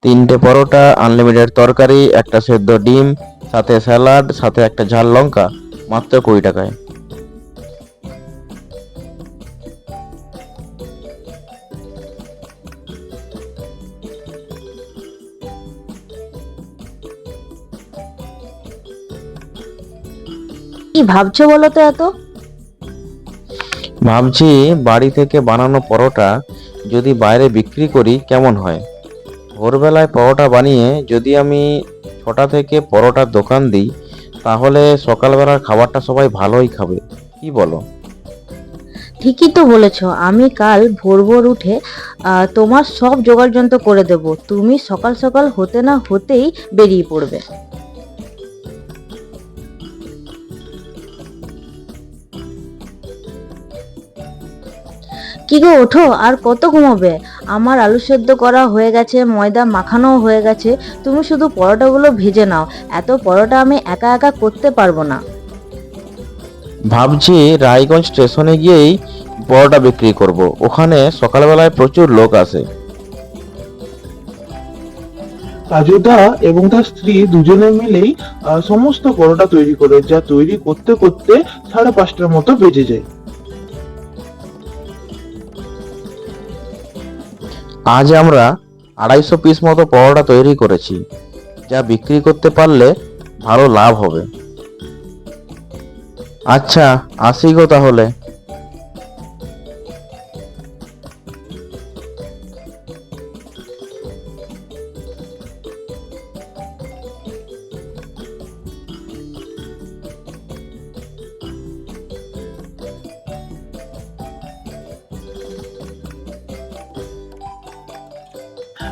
তিনটে পরোটা, আনলিমিটেড তরকারি, একটা সেদ্ধ ডিম, সাথে স্যালাড, সাথে একটা ঝাল লঙ্কা, মাত্র 20 টাকায়। কি ভাবছো বলো তো এত? ভাবছি বাড়ি থেকে বানানো পরোটা যদি বাইরে বিক্রি করি কেমন হয়। ভোরবেলায় পরোটা বানিয়ে যদি আমি 6টা থেকে পরোটার দোকান দিই, তাহলে সকালবেলার খাবারটা সবাই ভালোই খাবে। কি বলো? ঠিকই তো বলেছো। আমি কাল ভোর ভোর উঠে তোমার সব জোগাড় যন্ত্র করে দেব। তুমি সকাল সকাল হতে না হতেই বেরিয়ে পড়বে। কি গো, ওঠো, আর কত ঘুমাবে? আমার আলু সেদ্ধ করা হয়ে গেছে, ময়দা মাখানোও হয়ে গেছে। তুমি শুধু পরোটাগুলো ভেজে নাও। এত পরোটা আমি একা একা করতে পারবো না। ভাবছি রায়গঞ্জ স্টেশনে গিয়েই পরোটা বিক্রি করব। ওখানে সকালবেলায় প্রচুর লোক আসে। কাজুদা এবং তার স্ত্রী দুজনে মিলেই সমস্ত পরোটা তৈরি করে, যা তৈরি করতে করতে 5:30টার মতো বেজে যায়। আজ আমরা 250 পিস মতো পরোটা তৈরি করেছি, যা বিক্রি করতে পারলে ভালো লাভ হবে। আচ্ছা, আসি গো তাহলে।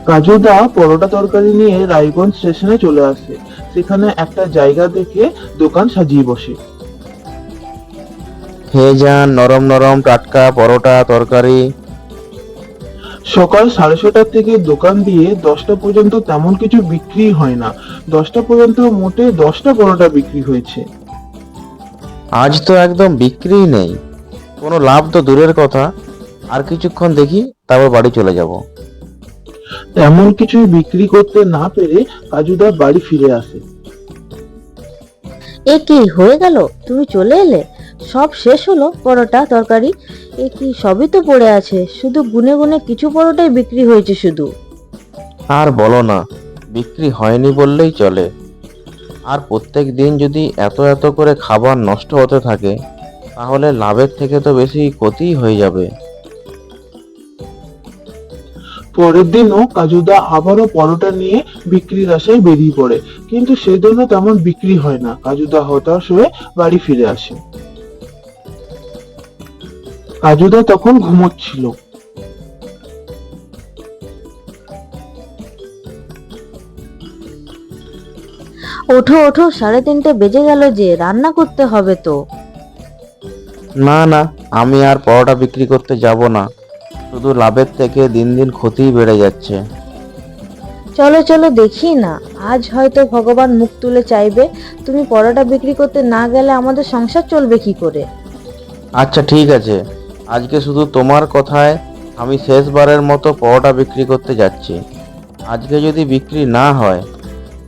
কাজুদা পরোটা তরকারি নিয়ে রায়গঞ্জ স্টেশনে চলে আসে। সেখানে একটা জায়গা দেখে দোকান সাজিয়ে বসে। খেয়ে যান নরম নরম টাটকা পরোটা তরকারি। সকাল 6:30 থেকে দোকান দিয়ে 10টা পর্যন্ত তেমন কিছু বিক্রি হয় না। 10টা পর্যন্ত মোটে 10টা পরোটা বিক্রি হয়েছে। আজ তো একদম বিক্রিই নেই, কোনো লাভ তো দূরের কথা। আর কিছুক্ষণ দেখি, তারপর বাড়ি চলে যাব। তেমন কিছুই বিক্রি করতে না পেরে কাজুদা বাড়ি ফিরে আসে। এ কি হয়ে গেল? তুমি চলে এলে? সব শেষ হলো পরোটা তরকারি? এ কি, সবই তো পড়ে আছে, শুধু গুনে গুনে কিছু পরোটাই বিক্রি হয়েছে শুধু। আর বলো না, বিক্রি হয়নি বললেই চলে। আর প্রত্যেক দিন যদি এত এত করে খাবার নষ্ট হতে থাকে, তাহলে লাভের থেকে তো বেশি ক্ষতিই হয়ে যাবে। পরের দিনও কাজুদা আবারও পরোটা নিয়ে বিক্রির আশায় বেরিয়ে পড়ে, কিন্তু সেদিনও তেমন বিক্রি হয় না। কাজুদা হতাশ হয়ে বাড়ি ফিরে আসে। কাজুদা তখন ঘুমোচ্ছিল। ওঠো ওঠো, 3:30 বেজে গেল যে, রান্না করতে হবে তো। না না, আমি আর পরোটা বিক্রি করতে যাব না। শুধু লাভের থেকে দিন দিন ক্ষতিই বেড়ে যাচ্ছে। চলো চলো, দেখি না, আজ হয়তো ভগবান মুখ তুলে চাইবে। তুমি পরোটা বিক্রি করতে না গেলে আমাদের সংসার চলবে কি করে? আচ্ছা ঠিক আছে, আজকে শুধু তোমার কথায় আমি শেষবারের মতো পরোটা বিক্রি করতে যাচ্ছি। আজকে যদি বিক্রি না হয়,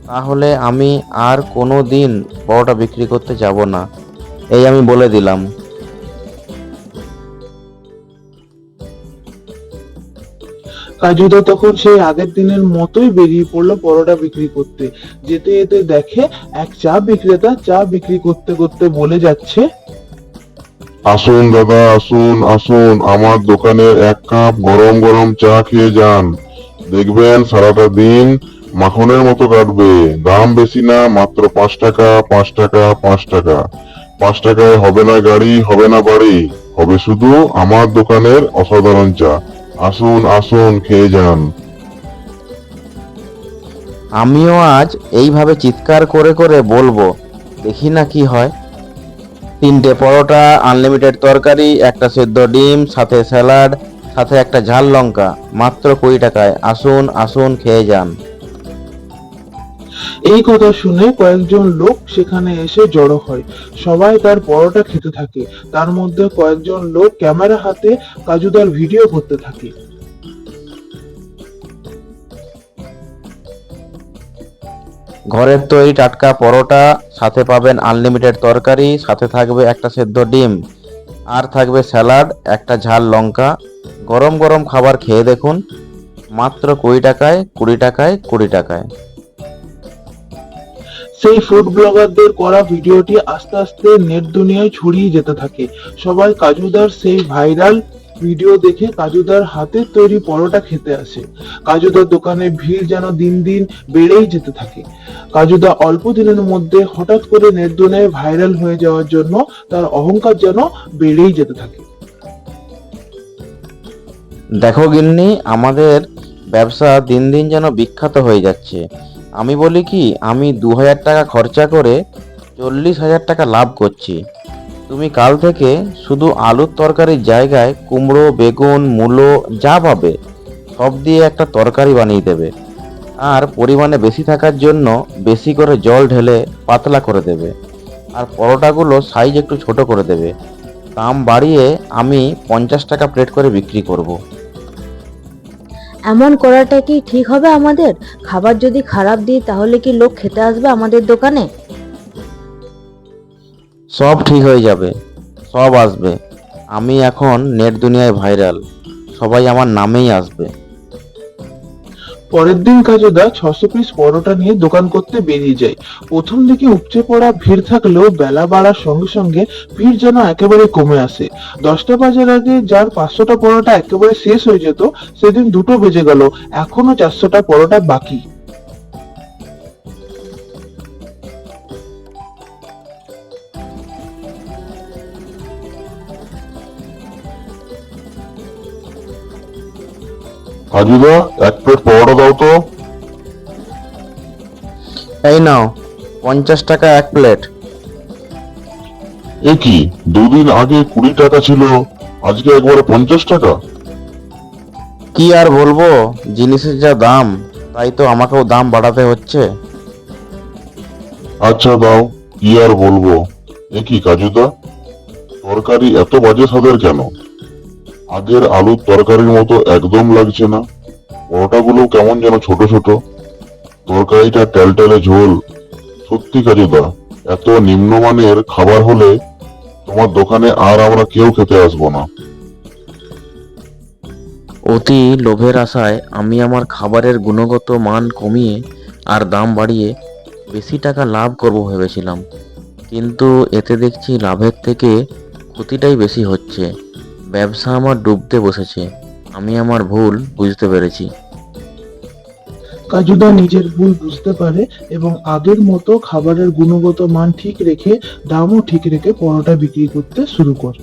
তাহলে আমি আর কোনো দিন পরোটা বিক্রি করতে যাব না, এই আমি বলে দিলাম। কাজুদা তখন সেই আগের দিনের মতোই বেরিয়ে পড়লো পরোটা বিক্রি করতে। যেতে যেতে দেখে এক চা বিক্রেতা চা বিক্রি করতে করতে বলে যাচ্ছে, আসুন দাদা, আসুন আসুন, আমার দোকানের 1 কাপ গরম গরম চা খেয়ে যান। দেখবেন সারাটা দিন মাখনের মতো কাটবে। দাম বেশি না, মাত্র 5 টাকা, 5 টাকা, 5 টাকা। 5 টাকায় হবে না গাড়ি, হবে না বাড়ি, হবে শুধু আমার দোকানের অসাধারণ চা। আসুন আসুন, খেয়ে যান। আমিও আজ এইভাবে চিৎকার করে করে বলবো, দেখি না কি হয়। তিনটে পরোটা, আনলিমিটেড তরকারি, একটা সেদ্ধ ডিম, সাথে স্যালাড, সাথে একটা ঝাল লঙ্কা, মাত্র 20 টাকায়। আসুন আসুন, খেয়ে যান। এই কথা শুনে কয়েকজন লোক সেখানে এসে জড়ো হয়। সবাই তার পরোটা খেতে থাকে। তার মধ্যে কয়েকজন লোক ক্যামেরা হাতে কাজুদার ভিডিও করতে থাকে। ঘরের তৈরি টাটকা পরোটা, সাথে পাবেন আনলিমিটেড তরকারি, সাথে থাকবে একটা সেদ্ধ ডিম, আর থাকবে স্যালাড, একটা ঝাল লঙ্কা। গরম গরম খাবার খেয়ে দেখুন, মাত্র 20 টাকায়, 20 টাকায়, 20 টাকায়। সেই ফুড ব্লগারদের করা ভিডিওটি আস্তে আস্তে নেট দুনিয়ায় ছড়িয়ে যেতে থাকে। সবাই কাজুদার সেই ভাইরাল ভিডিও দেখে কাজুদার হাতের তৈরি পরোটা খেতে আসে। কাজুদার দোকানে ভিড় যেন দিন দিন বেড়েই যেতে থাকে। কাজুদা অল্প দিনের মধ্যে হঠাৎ করে নেট দুনিয়ায় ভাইরাল হয়ে যাওয়ার জন্য তার অহংকার যেন বেড়েই যেতে থাকে। দেখো গিন্নি, আমাদের ব্যবসা দিন দিন যেন বিখ্যাত হয়ে যাচ্ছে। আমি বলি কি, আমি 2000 টাকা খরচা করে 40,000 টাকা লাভ করছি। তুমি কাল থেকে শুধু আলুর তরকারির জায়গায় কুমড়ো, বেগুন, মূলো যা পাবে সব দিয়ে একটা তরকারি বানিয়ে দেবে। আর পরিমাণে বেশি থাকার জন্য বেশি করে জল ঢেলে পাতলা করে দেবে। আর পরোটাগুলো সাইজ একটু ছোট করে দেবে। দাম বাড়িয়ে আমি 50 টাকা প্লেট করে বিক্রি করব। এমন করাটা কি ঠিক হবে আমাদের? খাবার যদি খারাপ দিই তাহলে কি লোক খেতে আসবে আমাদের দোকানে? সব ঠিক হয়ে যাবে, সব আসবে। আমি এখন নেট দুনিয়ায় ভাইরাল, সবাই আমার নামেই আসবে। পরের দিন কাজুদা 600 পিস পরোটা নিয়ে দোকান করতে বেরিয়ে যায়। প্রথম দিকে উপচে পড়া ভিড় থাকলেও বেলা বাড়ার সঙ্গে সঙ্গে ভিড় যেন একেবারে কমে আসে। 10টা বাজার আগে যার 500টা পরোটা একেবারে শেষ হয়ে যেত, সেদিন 2টো বেজে গেল, এখনো 400টা পরোটা বাকি। কাজুদা, এক প্লেট পরোটা দাও তো। এই নাও, 50 টাকা এক প্লেট। এ কি, 2 দিন আগে 20 টাকা ছিল, আজকে একবারে 50 টাকা? কি আর বলবো, জিনিসের যা দাম, তাই তো আমাকেও দাম বাড়াতে হচ্ছে। আচ্ছা দাও, কি আর বলবো। এ কি কাজুদা, তরকারি এত বাজে স্বাদের কেন? আগের আলুর তরকারির মতো একদম লাগছে না। পরোটাগুলো কেমন যেন ছোট ছোট, তরকারিটা টেলটেলে ঝোল। সত্যি কাজুদা, এত নিম্নমানের খাবার হলে তোমার দোকানে আর আমরা কেউ খেতে আসবো না। অতি লোভের আশায় আমি আমার খাবারের গুণগত মান কমিয়ে আর দাম বাড়িয়ে বেশি টাকা লাভ করব ভেবেছিলাম, কিন্তু এতে দেখছি লাভের থেকে ক্ষতিটাই বেশি হচ্ছে। ব্যবসা আমার ডুবতে বসেছে। আমি আমার ভুল বুঝতে পেরেছি। কাজুদা নিজের ভুল বুঝতে পারে এবং আগের মতো খাবারের গুণগত মান ঠিক রেখে দামও ঠিক রেখে পরোটা বিক্রি করতে শুরু করে।